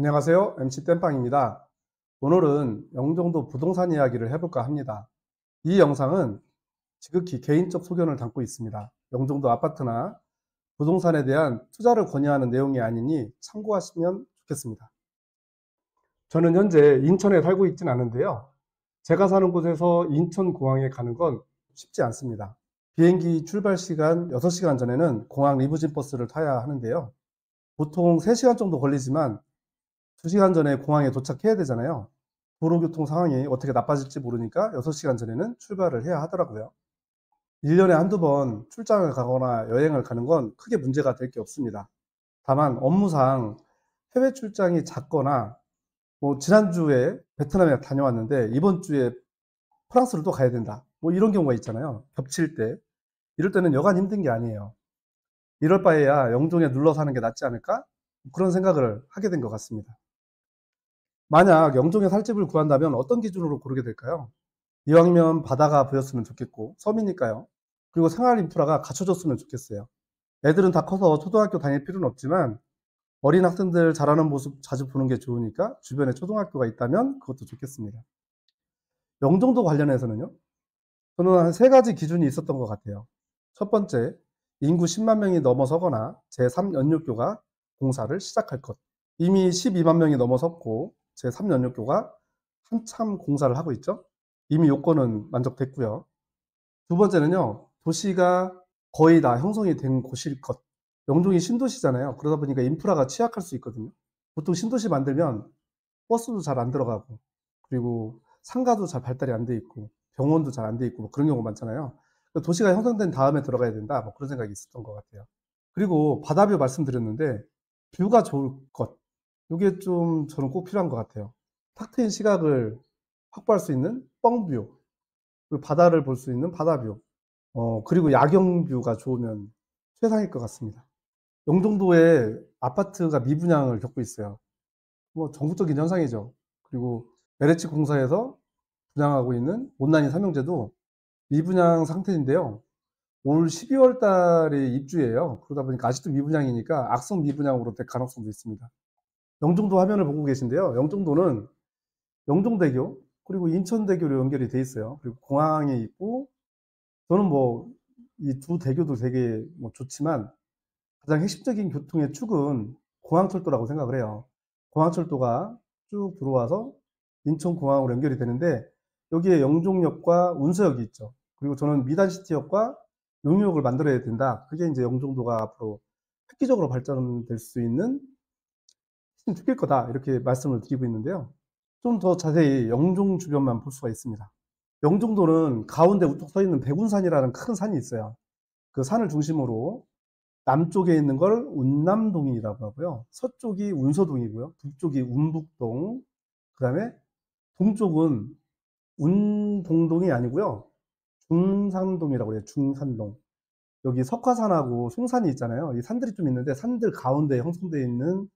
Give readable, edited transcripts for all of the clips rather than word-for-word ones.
안녕하세요. MC 땜빵입니다. 오늘은 영종도 부동산 이야기를 해볼까 합니다. 이 영상은 지극히 개인적 소견을 담고 있습니다. 영종도 아파트나 부동산에 대한 투자를 권유하는 내용이 아니니 참고하시면 좋겠습니다. 저는 현재 인천에 살고 있진 않은데요. 제가 사는 곳에서 인천공항에 가는 건 쉽지 않습니다. 비행기 출발 시간 6시간 전에는 공항 리무진 버스를 타야 하는데요. 보통 3시간 정도 걸리지만 2시간 전에 공항에 도착해야 되잖아요. 도로교통 상황이 어떻게 나빠질지 모르니까 6시간 전에는 출발을 해야 하더라고요. 1년에 한두 번 출장을 가거나 여행을 가는 건 크게 문제가 될 게 없습니다. 다만 업무상 해외 출장이 잦거나 지난주에 베트남에 다녀왔는데 이번 주에 프랑스를 또 가야 된다. 이런 경우가 있잖아요. 겹칠 때. 이럴 때는 여간 힘든 게 아니에요. 이럴 바에야 영종에 눌러 사는 게 낫지 않을까? 그런 생각을 하게 된 것 같습니다. 만약 영종에 살 집을 구한다면 어떤 기준으로 고르게 될까요? 이왕이면 바다가 보였으면 좋겠고 섬이니까요. 그리고 생활 인프라가 갖춰졌으면 좋겠어요. 애들은 다 커서 초등학교 다닐 필요는 없지만 어린 학생들 자라는 모습 자주 보는 게 좋으니까 주변에 초등학교가 있다면 그것도 좋겠습니다. 영종도 관련해서는요. 저는 한 3가지 기준이 있었던 것 같아요. 첫 번째, 인구 10만 명이 넘어서거나 제3연료교가 공사를 시작할 것. 이미 12만 명이 넘어섰고 제3연료교가 한참 공사를 하고 있죠. 이미 요건은 만족됐고요. 두 번째는요. 도시가 거의 다 형성이 된 곳일 것. 영종이 신도시잖아요. 그러다 보니까 인프라가 취약할 수 있거든요. 보통 신도시 만들면 버스도 잘 안 들어가고 그리고 상가도 잘 발달이 안 돼 있고 병원도 잘 안 돼 있고 그런 경우가 많잖아요. 도시가 형성된 다음에 들어가야 된다. 그런 생각이 있었던 것 같아요. 그리고 바다뷰 말씀드렸는데 뷰가 좋을 것. 요게 좀 저는 꼭 필요한 것 같아요. 탁 트인 시각을 확보할 수 있는 뻥뷰, 그리고 바다를 볼 수 있는 바다뷰, 그리고 야경뷰가 좋으면 최상일 것 같습니다. 영종도에 아파트가 미분양을 겪고 있어요. 전국적인 현상이죠. 그리고 LH 공사에서 분양하고 있는 온난이 3형제도 미분양 상태인데요. 올 12월 달에 입주예요. 그러다 보니까 아직도 미분양이니까 악성 미분양으로 될 가능성도 있습니다. 영종도 화면을 보고 계신데요. 영종도는 영종대교 그리고 인천대교로 연결이 돼 있어요. 그리고 공항에 있고 저는 이 두 대교도 되게 좋지만 가장 핵심적인 교통의 축은 공항철도라고 생각을 해요. 공항철도가 쭉 들어와서 인천공항으로 연결이 되는데 여기에 영종역과 운서역이 있죠. 그리고 저는 미단시티역과 용역을 만들어야 된다. 그게 이제 영종도가 앞으로 획기적으로 발전될 수 있는 축일 거다. 이렇게 말씀을 드리고 있는데요. 좀 더 자세히 영종 주변만 볼 수가 있습니다. 영종도는 가운데 우뚝 서 있는 백운산이라는 큰 산이 있어요. 그 산을 중심으로 남쪽에 있는 걸 운남동이라고 하고요. 서쪽이 운서동이고요. 북쪽이 운북동, 그다음에 동쪽은 운동동이 아니고요. 중산동이라고 해요. 중산동. 여기 석화산하고 송산이 있잖아요. 이 산들이 좀 있는데 산들 가운데 형성되어 있는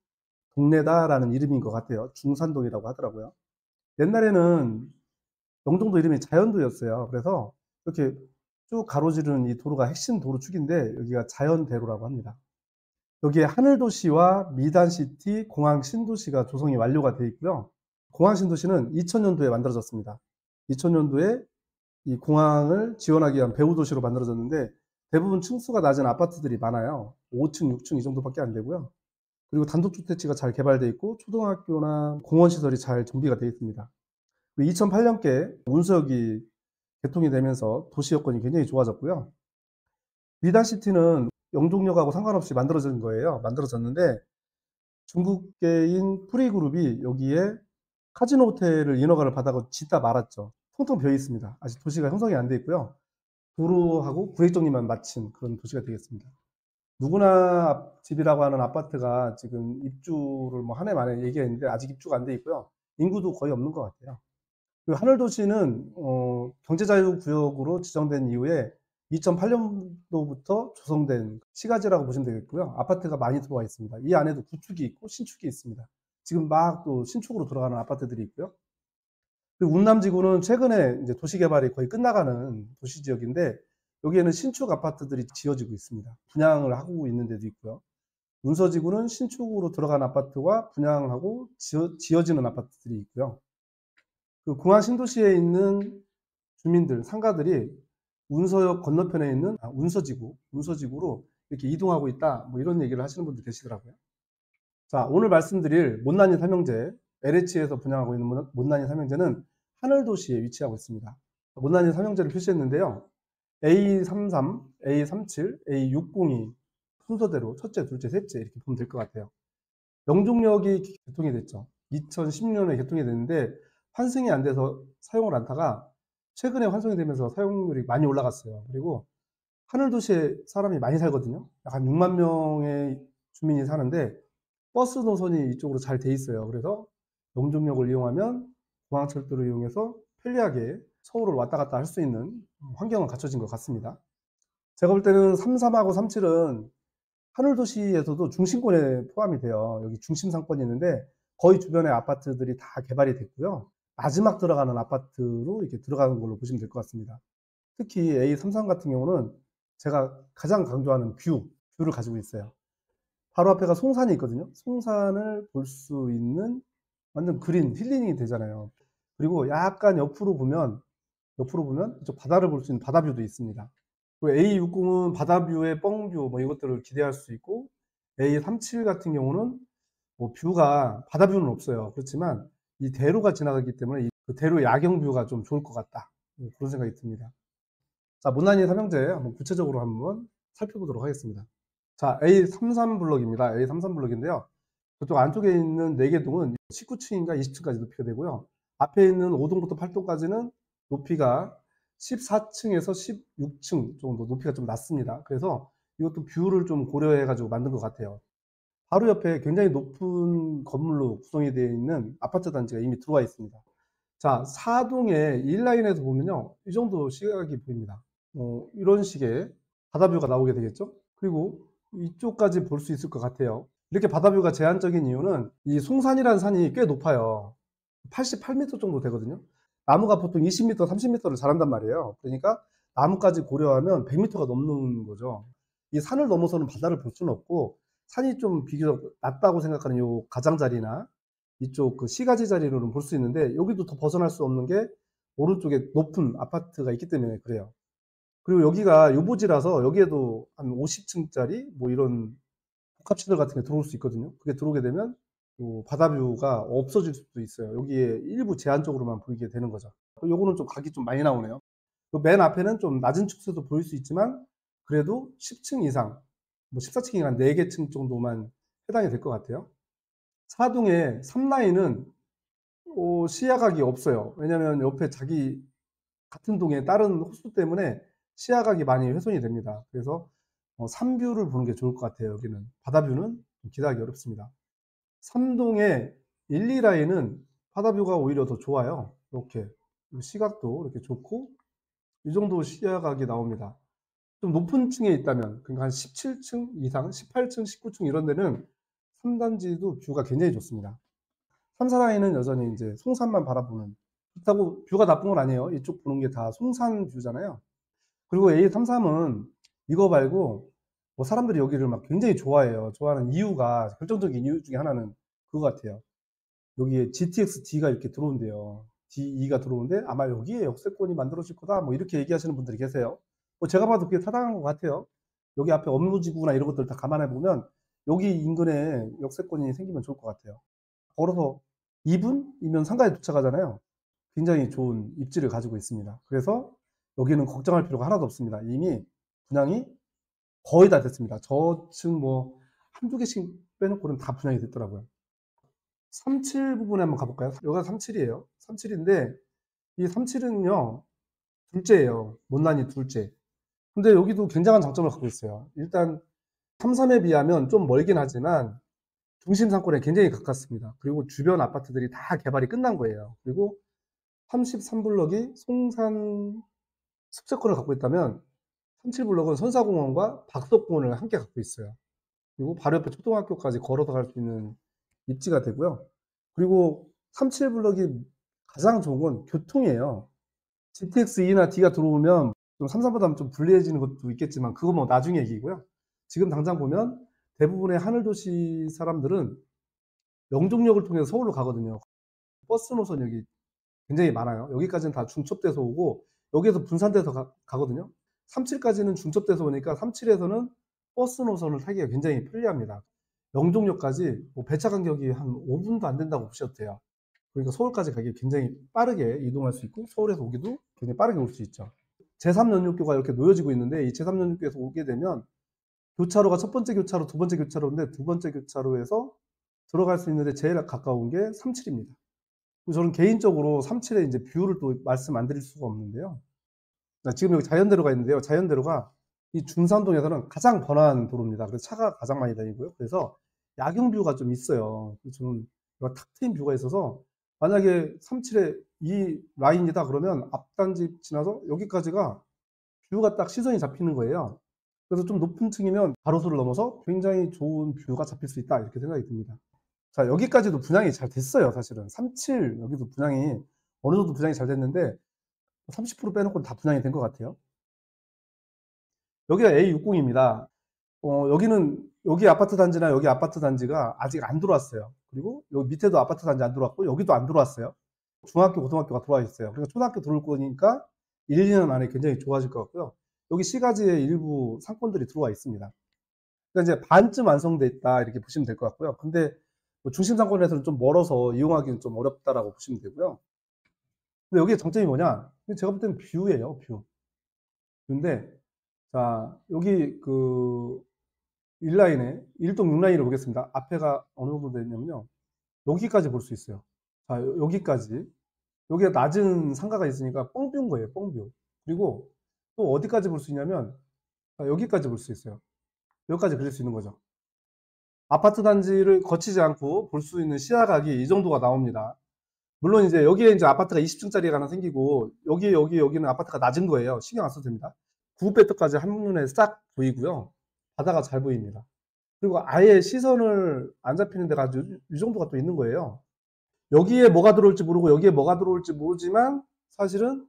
동네다라는 이름인 것 같아요. 중산동이라고 하더라고요. 옛날에는 영종도 이름이 자연도였어요. 그래서 이렇게 쭉 가로지르는 이 도로가 핵심 도로축인데 여기가 자연대로라고 합니다. 여기에 하늘도시와 미단시티, 공항 신도시가 조성이 완료가 되어 있고요. 공항 신도시는 2000년도에 만들어졌습니다. 2000년도에 이 공항을 지원하기 위한 배후도시로 만들어졌는데 대부분 층수가 낮은 아파트들이 많아요. 5층, 6층 이 정도밖에 안 되고요. 그리고 단독주택지가 잘 개발되어 있고 초등학교나 공원시설이 잘 정비가 되어 있습니다. 2008년께 운수역이 개통이 되면서 도시 여건이 굉장히 좋아졌고요. 미단시티는 영종역하고 상관없이 만들어진 거예요. 만들어졌는데 중국계인 프리그룹이 여기에 카지노 호텔을 인허가를 받아서 짓다 말았죠. 텅텅 비어 있습니다. 아직 도시가 형성이 안 돼 있고요. 도로하고 구획 정리만 마친 그런 도시가 되겠습니다. 누구나 집이라고 하는 아파트가 지금 입주를 한 해 만에 얘기했는데 아직 입주가 안 돼 있고요. 인구도 거의 없는 것 같아요. 그리고 하늘도시는 경제자유구역으로 지정된 이후에 2008년도부터 조성된 시가지라고 보시면 되겠고요. 아파트가 많이 들어와 있습니다. 이 안에도 구축이 있고 신축이 있습니다. 지금 막 또 신축으로 들어가는 아파트들이 있고요. 그리고 운남지구는 최근에 이제 도시개발이 거의 끝나가는 도시지역인데 여기에는 신축 아파트들이 지어지고 있습니다. 분양을 하고 있는 데도 있고요. 문서지구는 신축으로 들어간 아파트와 분양하고 지어지는 아파트들이 있고요. 그 공항 신도시에 있는 주민들, 상가들이 운서역 건너편에 있는 운서지구로 이렇게 이동하고 있다. 뭐 이런 얘기를 하시는 분들 계시더라고요. 자, 오늘 말씀드릴 못난이 삼형제, LH에서 분양하고 있는 못난이 삼형제는 하늘도시에 위치하고 있습니다. 못난이 삼형제를 표시했는데요. A33, A37, A602 순서대로 첫째, 둘째, 셋째 이렇게 보면 될 것 같아요. 영종역이 개통이 됐죠. 2010년에 개통이 됐는데 환승이 안 돼서 사용을 않다가 최근에 환승이 되면서 사용률이 많이 올라갔어요. 그리고 하늘도시에 사람이 많이 살거든요. 약 한 6만 명의 주민이 사는데 버스 노선이 이쪽으로 잘 돼 있어요. 그래서 영종역을 이용하면 공항철도를 이용해서 편리하게 서울을 왔다 갔다 할 수 있는 환경은 갖춰진 것 같습니다. 제가 볼 때는 33하고 37은 하늘도시에서도 중심권에 포함이 돼요. 여기 중심 상권이 있는데 거의 주변의 아파트들이 다 개발이 됐고요. 마지막 들어가는 아파트로 이렇게 들어가는 걸로 보시면 될 것 같습니다. 특히 A33 같은 경우는 제가 가장 강조하는 뷰를 가지고 있어요. 바로 앞에가 송산이 있거든요. 송산을 볼 수 있는 완전 그린, 힐링이 되잖아요. 그리고 약간 옆으로 보면 이쪽 바다를 볼 수 있는 바다뷰도 있습니다. 그리고 A60은 바다뷰에 뻥뷰 뭐 이것들을 기대할 수 있고, A37 같은 경우는 뭐 뷰가 바다뷰는 없어요. 그렇지만 이 대로가 지나가기 때문에 그 대로 야경뷰가 좀 좋을 것 같다. 그런 생각이 듭니다. 자, 못난이 삼형제 한번 구체적으로 한번 살펴보도록 하겠습니다. 자, A33 블럭입니다. A33 블럭인데요. 저쪽 안쪽에 있는 4개 동은 19층인가 20층까지 높이가 되고요. 앞에 있는 5동부터 8동까지는 높이가 14층에서 16층 정도 높이가 좀 낮습니다. 그래서 이것도 뷰를 좀 고려해 가지고 만든 것 같아요. 바로 옆에 굉장히 높은 건물로 구성이 되어 있는 아파트 단지가 이미 들어와 있습니다. 자, 4동의 1라인에서 보면요, 이 정도 시각이 보입니다. 이런 식의 바다뷰가 나오게 되겠죠. 그리고 이쪽까지 볼 수 있을 것 같아요. 이렇게 바다뷰가 제한적인 이유는 이 송산이라는 산이 꽤 높아요. 88m 정도 되거든요. 나무가 보통 20m, 30m를 자란단 말이에요. 그러니까 나무까지 고려하면 100m가 넘는 거죠. 이 산을 넘어서는 바다를 볼 수는 없고, 산이 좀 비교적 낮다고 생각하는 요 가장자리나 이쪽 그 시가지 자리로는 볼 수 있는데, 여기도 더 벗어날 수 없는 게 오른쪽에 높은 아파트가 있기 때문에 그래요. 그리고 여기가 요보지라서 여기에도 한 50층짜리 뭐 이런 복합시설 같은 게 들어올 수 있거든요. 그게 들어오게 되면 바다뷰가 없어질 수도 있어요. 여기에 일부 제한적으로만 보이게 되는 거죠. 요거는 좀 각이 좀 많이 나오네요. 맨 앞에는 좀 낮은 축소도 보일 수 있지만 그래도 10층 이상, 뭐 14층이 한 4개 층 정도만 해당이 될 것 같아요. 4동의 3라인은 시야각이 없어요. 왜냐면 옆에 자기 같은 동에 다른 호수 때문에 시야각이 많이 훼손이 됩니다. 그래서 3뷰를 보는 게 좋을 것 같아요. 여기는 바다뷰는 기대하기 어렵습니다. 3동의 1, 2라인은 바다뷰가 오히려 더 좋아요. 이렇게 시각도 이렇게 좋고 이 정도 시야각이 나옵니다. 좀 높은 층에 있다면, 그러니까 한 17층 이상, 18층, 19층 이런 데는 3단지도 뷰가 굉장히 좋습니다. 3, 4라인은 여전히 이제 송산만 바라보는, 그렇다고 뷰가 나쁜 건 아니에요. 이쪽 보는 게 다 송산 뷰잖아요. 그리고 A33은 이거 말고 뭐 사람들이 여기를 막 굉장히 좋아해요. 좋아하는 이유가, 결정적인 이유 중에 하나는 그거 같아요. 여기에 GTX-D가 이렇게 들어온대요. D2가 들어오는데 아마 여기에 역세권이 만들어질 거다, 뭐 이렇게 얘기하시는 분들이 계세요. 뭐 제가 봐도 그게 타당한 것 같아요. 여기 앞에 업무지구나 이런 것들 다 감안해 보면 여기 인근에 역세권이 생기면 좋을 것 같아요. 걸어서 2분이면 상가에 도착하잖아요. 굉장히 좋은 입지를 가지고 있습니다. 그래서 여기는 걱정할 필요가 하나도 없습니다. 이미 분양이 거의 다 됐습니다. 저층 뭐 한두 개씩 빼놓고는 다 분양이 됐더라고요. 37 부분에 한번 가볼까요? 여기가 37이에요. 37인데 이 37은요, 둘째예요. 못난이 둘째. 근데 여기도 굉장한 장점을 갖고 있어요. 일단 33에 비하면 좀 멀긴 하지만 중심 상권에 굉장히 가깝습니다. 그리고 주변 아파트들이 다 개발이 끝난 거예요. 그리고 33블럭이 송산 습세권을 갖고 있다면 37블럭은 선사공원과 박석공원을 함께 갖고 있어요. 그리고 바로 옆에 초등학교까지 걸어서 갈 수 있는 입지가 되고요. 그리고 37블럭이 가장 좋은 건 교통이에요. GTX-E나 D가 들어오면 좀 33보다는 좀 불리해지는 것도 있겠지만 그건 뭐 나중 얘기고요. 지금 당장 보면 대부분의 하늘도시 사람들은 영종역을 통해서 서울로 가거든요. 버스 노선 여기 굉장히 많아요. 여기까지는 다 중첩돼서 오고 여기에서 분산돼서 가거든요. 37까지는 중첩돼서 오니까 37에서는 버스 노선을 타기가 굉장히 편리합니다. 영종역까지 뭐 배차 간격이 한 5분도 안 된다고 보셔도 돼요. 그러니까 서울까지 가기 굉장히 빠르게 이동할 수 있고 서울에서 오기도 굉장히 빠르게 올 수 있죠. 제3연륙교가 이렇게 놓여지고 있는데 이 제3연륙교에서 오게 되면 교차로가 첫 번째 교차로, 두 번째 교차로인데 두 번째 교차로에서 들어갈 수 있는데 제일 가까운 게 37입니다. 저는 개인적으로 37의 이제 뷰를 또 말씀 안 드릴 수가 없는데요. 지금 여기 자연대로가 있는데요. 자연대로가 이 중산동에서는 가장 번화한 도로입니다. 그래서 차가 가장 많이 다니고요. 그래서 야경 뷰가 좀 있어요. 저는 탁 트인 뷰가 있어서 만약에 37에 이 라인이다 그러면 앞단지 지나서 여기까지가 뷰가 딱 시선이 잡히는 거예요. 그래서 좀 높은 층이면 가로수를 넘어서 굉장히 좋은 뷰가 잡힐 수 있다 이렇게 생각이 듭니다. 자, 여기까지도 분양이 잘 됐어요. 사실은 37 여기도 분양이 어느 정도 분양이 잘 됐는데 30% 빼놓고 다 분양이 된 것 같아요. 여기가 A60입니다. 여기는 여기 아파트 단지나 여기 아파트 단지가 아직 안 들어왔어요. 그리고 여기 밑에도 아파트 단지 안 들어왔고 여기도 안 들어왔어요. 중학교, 고등학교가 들어와 있어요. 그러니까 초등학교 들어올 거니까 1, 2년 안에 굉장히 좋아질 것 같고요. 여기 시가지에 일부 상권들이 들어와 있습니다. 그러니까 이제 반쯤 완성돼 있다 이렇게 보시면 될 것 같고요. 근데 뭐 중심 상권에서는 좀 멀어서 이용하기는 좀 어렵다라고 보시면 되고요. 근데 여기에 장점이 뭐냐? 제가 볼 때는 뷰예요, 뷰. 뷰인데, 자, 여기 그 1라인에 1동 6라인을 보겠습니다. 앞에가 어느 정도 되냐면요. 여기까지 볼 수 있어요. 자, 여기까지. 여기가 낮은 상가가 있으니까 뻥뷰인 거예요, 뻥뷰. 그리고 또 어디까지 볼 수 있냐면, 여기까지 볼 수 있어요. 여기까지 그릴 수 있는 거죠. 아파트 단지를 거치지 않고 볼 수 있는 시야각이 이 정도가 나옵니다. 물론 이제 여기에 이제 아파트가 20층짜리가 하나 생기고 여기는 아파트가 낮은 거예요. 신경 안 써도 됩니다. 구배터까지 한눈에 싹 보이고요. 바다가 잘 보입니다. 그리고 아예 시선을 안 잡히는 데가 이 정도가 또 있는 거예요. 여기에 뭐가 들어올지 모르고 여기에 뭐가 들어올지 모르지만 사실은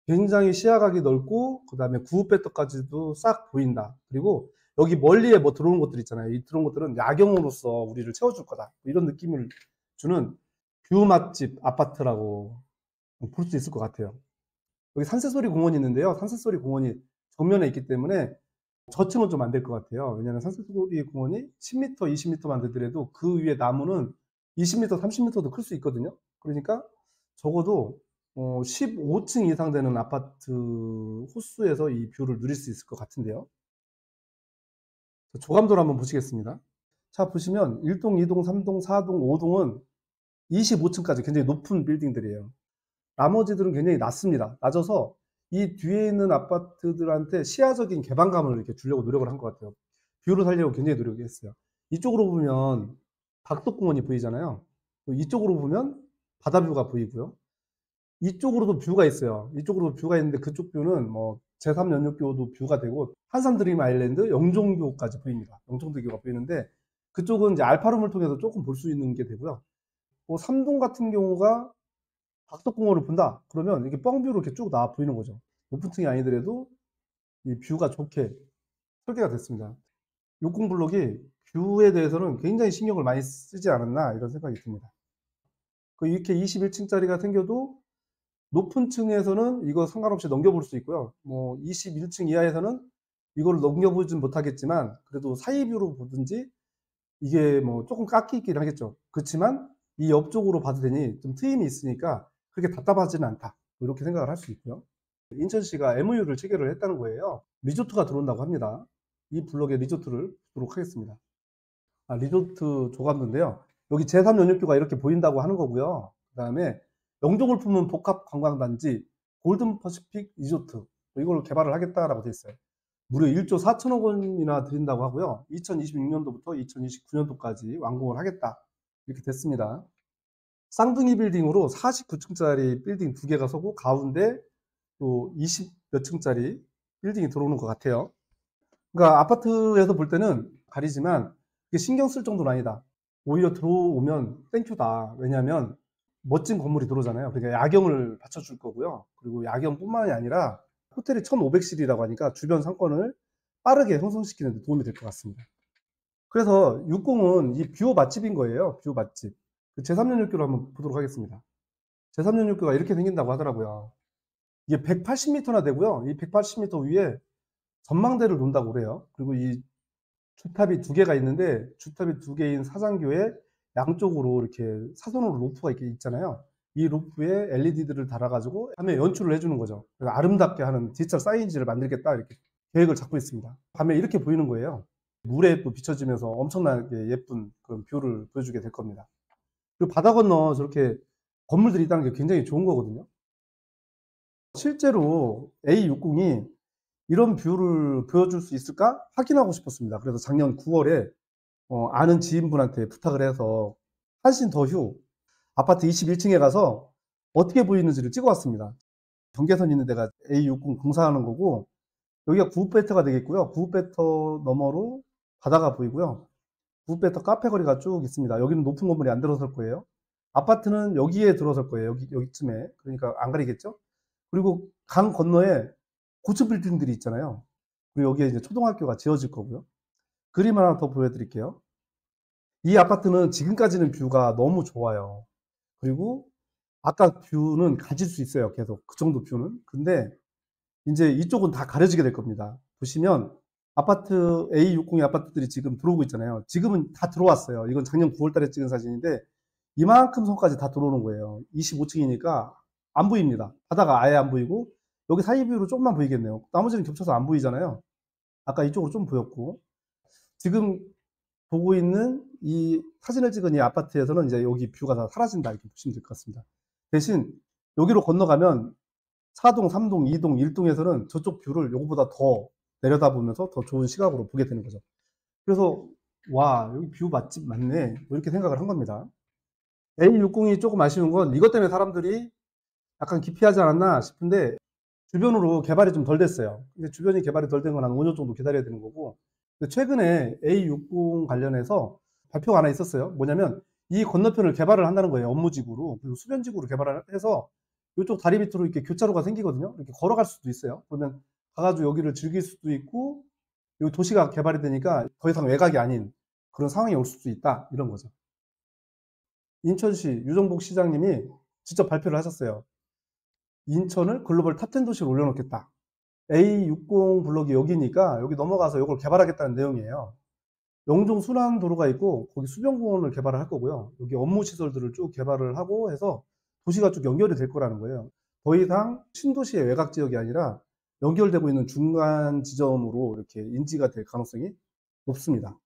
굉장히 시야각이 넓고 그 다음에 구배터까지도 싹 보인다. 그리고 여기 멀리에 뭐 들어온 것들 있잖아요. 이 들어온 것들은 야경으로서 우리를 채워줄 거다. 이런 느낌을 주는 뷰 맛집 아파트라고 볼 수 있을 것 같아요. 여기 산새소리 공원이 있는데요. 산새소리 공원이 정면에 있기 때문에 저층은 좀 안 될 것 같아요. 왜냐하면 산새소리 공원이 10m, 20m만 되더라도 그 위에 나무는 20m, 30m도 클 수 있거든요. 그러니까 적어도 15층 이상 되는 아파트 호수에서 이 뷰를 누릴 수 있을 것 같은데요. 조감도를 한번 보시겠습니다. 자, 보시면 1동, 2동, 3동, 4동, 5동은 25층까지 굉장히 높은 빌딩들이에요. 나머지들은 굉장히 낮습니다. 낮아서 이 뒤에 있는 아파트들한테 시야적인 개방감을 이렇게 주려고 노력을 한 것 같아요. 뷰를 살려고 굉장히 노력했어요. 이쪽으로 보면 박덕공원이 보이잖아요. 이쪽으로 보면 바다뷰가 보이고요. 이쪽으로도 뷰가 있어요. 이쪽으로도 뷰가 있는데 그쪽 뷰는 뭐 제3연륙교도 뷰가 되고 한산드림 아일랜드, 영종교까지 보입니다. 영종도교가 보이는데 그쪽은 이제 알파룸을 통해서 조금 볼 수 있는 게 되고요. 뭐 3동 같은 경우가 박덕공원을 본다 그러면 이게 뻥뷰로 이렇게 쭉 나와 보이는 거죠. 높은 층이 아니더라도 이 뷰가 좋게 설계가 됐습니다. 60블록이 뷰에 대해서는 굉장히 신경을 많이 쓰지 않았나 이런 생각이 듭니다. 이렇게 21층짜리가 생겨도 높은 층에서는 이거 상관없이 넘겨볼 수 있고요. 뭐 21층 이하에서는 이걸 넘겨보진 못하겠지만 그래도 사이뷰로 보든지 이게 뭐 조금 깎이 있긴 하겠죠. 그렇지만 이 옆쪽으로 봐도 되니 좀 트임이 있으니까 그렇게 답답하지는 않다. 이렇게 생각을 할 수 있고요. 인천시가 MOU를 체결을 했다는 거예요. 리조트가 들어온다고 합니다. 이 블록에 리조트를 보도록 하겠습니다. 리조트 조감도인데요. 여기 제3연육교가 이렇게 보인다고 하는 거고요. 그 다음에 영종을 품은 복합관광단지 골든퍼시픽 리조트 이걸 개발을 하겠다라고 돼 있어요. 무려 1조 4천억 원이나 드린다고 하고요. 2026년도부터 2029년도까지 완공을 하겠다. 이렇게 됐습니다. 쌍둥이 빌딩으로 49층짜리 빌딩 2개가 서고 가운데 또 20몇 층짜리 빌딩이 들어오는 것 같아요. 그러니까 아파트에서 볼 때는 가리지만 신경 쓸 정도는 아니다. 오히려 들어오면 땡큐다. 왜냐하면 멋진 건물이 들어오잖아요. 그러니까 야경을 받쳐줄 거고요. 그리고 야경뿐만이 아니라 호텔이 1,500실이라고 하니까 주변 상권을 빠르게 형성시키는 데 도움이 될 것 같습니다. 그래서 60은 이 뷰 맛집인 거예요. 뷰 맛집. 그 제3년 육교를 한번 보도록 하겠습니다. 제3년 육교가 이렇게 생긴다고 하더라고요. 이게 180m나 되고요. 이 180m 위에 전망대를 놓는다고 그래요. 그리고 이 주탑이 두 개가 있는데 주탑이 두 개인 사장교에 양쪽으로 이렇게 사선으로 로프가 이렇게 있잖아요. 이 로프에 LED들을 달아가지고 밤에 연출을 해주는 거죠. 그래서 아름답게 하는 디지털 사이니지를 만들겠다 이렇게 계획을 잡고 있습니다. 밤에 이렇게 보이는 거예요. 물에 또 비춰지면서 엄청나게 예쁜 그런 뷰를 보여주게 될 겁니다. 그리고 바다 건너 저렇게 건물들이 있다는 게 굉장히 좋은 거거든요. 실제로 A60이 이런 뷰를 보여줄 수 있을까 확인하고 싶었습니다. 그래서 작년 9월에 아는 지인분한테 부탁을 해서 한신 더휴 아파트 21층에 가서 어떻게 보이는지를 찍어 왔습니다. 경계선 있는 데가 A60 공사하는 거고, 여기가 구읍배터가 되겠고요. 구읍배터 너머로 바다가 보이고요. 구읍배터 카페 거리가 쭉 있습니다. 여기는 높은 건물이 안 들어설 거예요. 아파트는 여기에 들어설 거예요. 여기쯤에. 그러니까 안 가리겠죠? 그리고 강 건너에 고층 빌딩들이 있잖아요. 그리고 여기에 이제 초등학교가 지어질 거고요. 그림 하나 더 보여드릴게요. 이 아파트는 지금까지는 뷰가 너무 좋아요. 그리고 아까 뷰는 가질 수 있어요. 계속 그 정도 뷰는. 근데 이제 이쪽은 다 가려지게 될 겁니다. 보시면 아파트 A60의 아파트들이 지금 들어오고 있잖아요. 지금은 다 들어왔어요. 이건 작년 9월 달에 찍은 사진인데 이만큼 선까지 다 들어오는 거예요. 25층이니까 안 보입니다. 바다가 아예 안 보이고 여기 사이 뷰로 조금만 보이겠네요. 나머지는 겹쳐서 안 보이잖아요. 아까 이쪽으로 좀 보였고 지금 보고 있는 이 사진을 찍은 이 아파트에서는 이제 여기 뷰가 다 사라진다 이렇게 보시면 될 것 같습니다. 대신 여기로 건너가면 4동, 3동, 2동, 1동에서는 저쪽 뷰를 요거보다 더 내려다보면서 더 좋은 시각으로 보게 되는 거죠. 그래서 와 여기 뷰 맛집 맞네 뭐 이렇게 생각을 한 겁니다. A60이 조금 아쉬운 건 이것 때문에 사람들이 약간 기피하지 않았나 싶은데 주변으로 개발이 좀 덜 됐어요. 근데 주변이 개발이 덜 된 건 한 5년 정도 기다려야 되는 거고 최근에 A60 관련해서 발표가 하나 있었어요. 뭐냐면 이 건너편을 개발을 한다는 거예요. 업무지구로. 그리고 수변지구로 개발을 해서 이쪽 다리 밑으로 이렇게 교차로가 생기거든요. 이렇게 걸어갈 수도 있어요. 그러면 가가지고 여기를 즐길 수도 있고 여기 도시가 개발이 되니까 더 이상 외곽이 아닌 그런 상황이 올 수도 있다. 이런 거죠. 인천시 유정복 시장님이 직접 발표를 하셨어요. 인천을 글로벌 탑10 도시로 올려놓겠다. A60 블록이 여기니까 여기 넘어가서 이걸 개발하겠다는 내용이에요. 영종 순환도로가 있고 거기 수변공원을 개발을 할 거고요. 여기 업무 시설들을 쭉 개발을 하고 해서 도시가 쭉 연결이 될 거라는 거예요. 더 이상 신도시의 외곽 지역이 아니라 연결되고 있는 중간 지점으로 이렇게 인지가 될 가능성이 높습니다.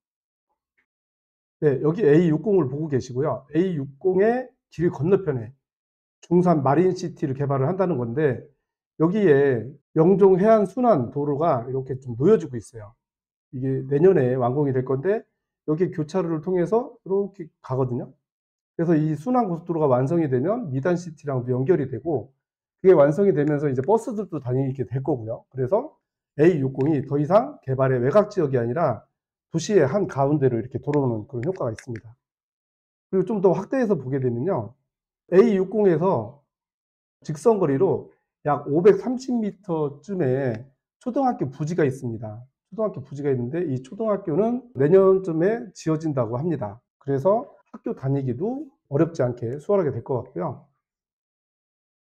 네, 여기 A60을 보고 계시고요. A60의 길 건너편에 중산 마린시티를 개발을 한다는 건데 여기에 영종 해안 순환 도로가 이렇게 좀 놓여지고 있어요. 이게 내년에 완공이 될 건데 여기 교차로를 통해서 이렇게 가거든요. 그래서 이 순환 고속도로가 완성이 되면 미단시티랑도 연결이 되고 그게 완성이 되면서 이제 버스들도 다니게 될 거고요. 그래서 A60이 더 이상 개발의 외곽 지역이 아니라 도시의 한 가운데로 이렇게 들어오는 그런 효과가 있습니다. 그리고 좀 더 확대해서 보게 되면요. A60에서 직선거리로 약 530m쯤에 초등학교 부지가 있습니다. 초등학교 부지가 있는데 이 초등학교는 내년쯤에 지어진다고 합니다. 그래서 학교 다니기도 어렵지 않게 수월하게 될 것 같고요.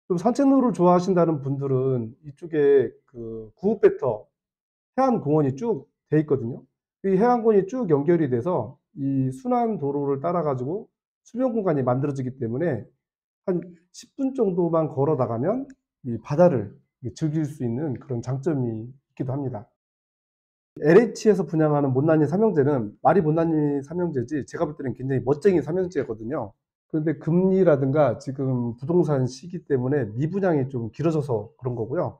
좀 산책로를 좋아하신다는 분들은 이쪽에 그 구읍배터 해안공원이 쭉 돼 있거든요. 이 해안공원이 쭉 연결이 돼서 이 순환 도로를 따라 가지고 수변 공간이 만들어지기 때문에 한 10분 정도만 걸어 나가면 이 바다를 즐길 수 있는 그런 장점이 있기도 합니다. LH에서 분양하는 못난이 삼형제는 말이 못난이 삼형제지 제가 볼 때는 굉장히 멋쟁이 삼형제거든요. 그런데 금리라든가 지금 부동산 시기 때문에 미분양이 좀 길어져서 그런 거고요.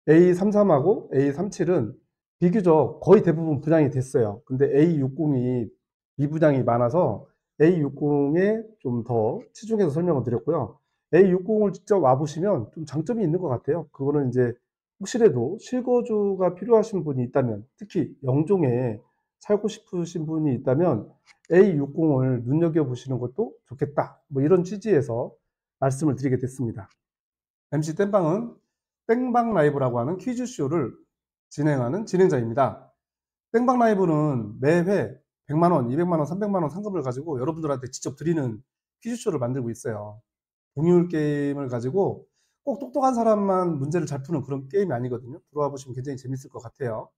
A33하고 A37은 비교적 거의 대부분 분양이 됐어요. 근데 A60이 미분양이 많아서 A60에 좀 더 치중해서 설명을 드렸고요. A60을 직접 와보시면 좀 장점이 있는 것 같아요. 그거는 이제 혹시라도 실거주가 필요하신 분이 있다면, 특히 영종에 살고 싶으신 분이 있다면 A60을 눈여겨보시는 것도 좋겠다. 뭐 이런 취지에서 말씀을 드리게 됐습니다. MC 땜빵은 땡방 라이브라고 하는 퀴즈쇼를 진행하는 진행자입니다. 땡방 라이브는 매회 100만원, 200만원, 300만원 상금을 가지고 여러분들한테 직접 드리는 퀴즈쇼를 만들고 있어요. 동률 게임을 가지고 꼭 똑똑한 사람만 문제를 잘 푸는 그런 게임이 아니거든요. 들어와 보시면 굉장히 재밌을 것 같아요.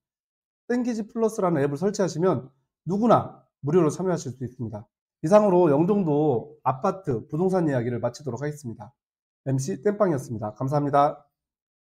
땡기지 플러스라는 앱을 설치하시면 누구나 무료로 참여하실 수 있습니다. 이상으로 영종도 아파트 부동산 이야기를 마치도록 하겠습니다. MC 땜빵이었습니다. 감사합니다.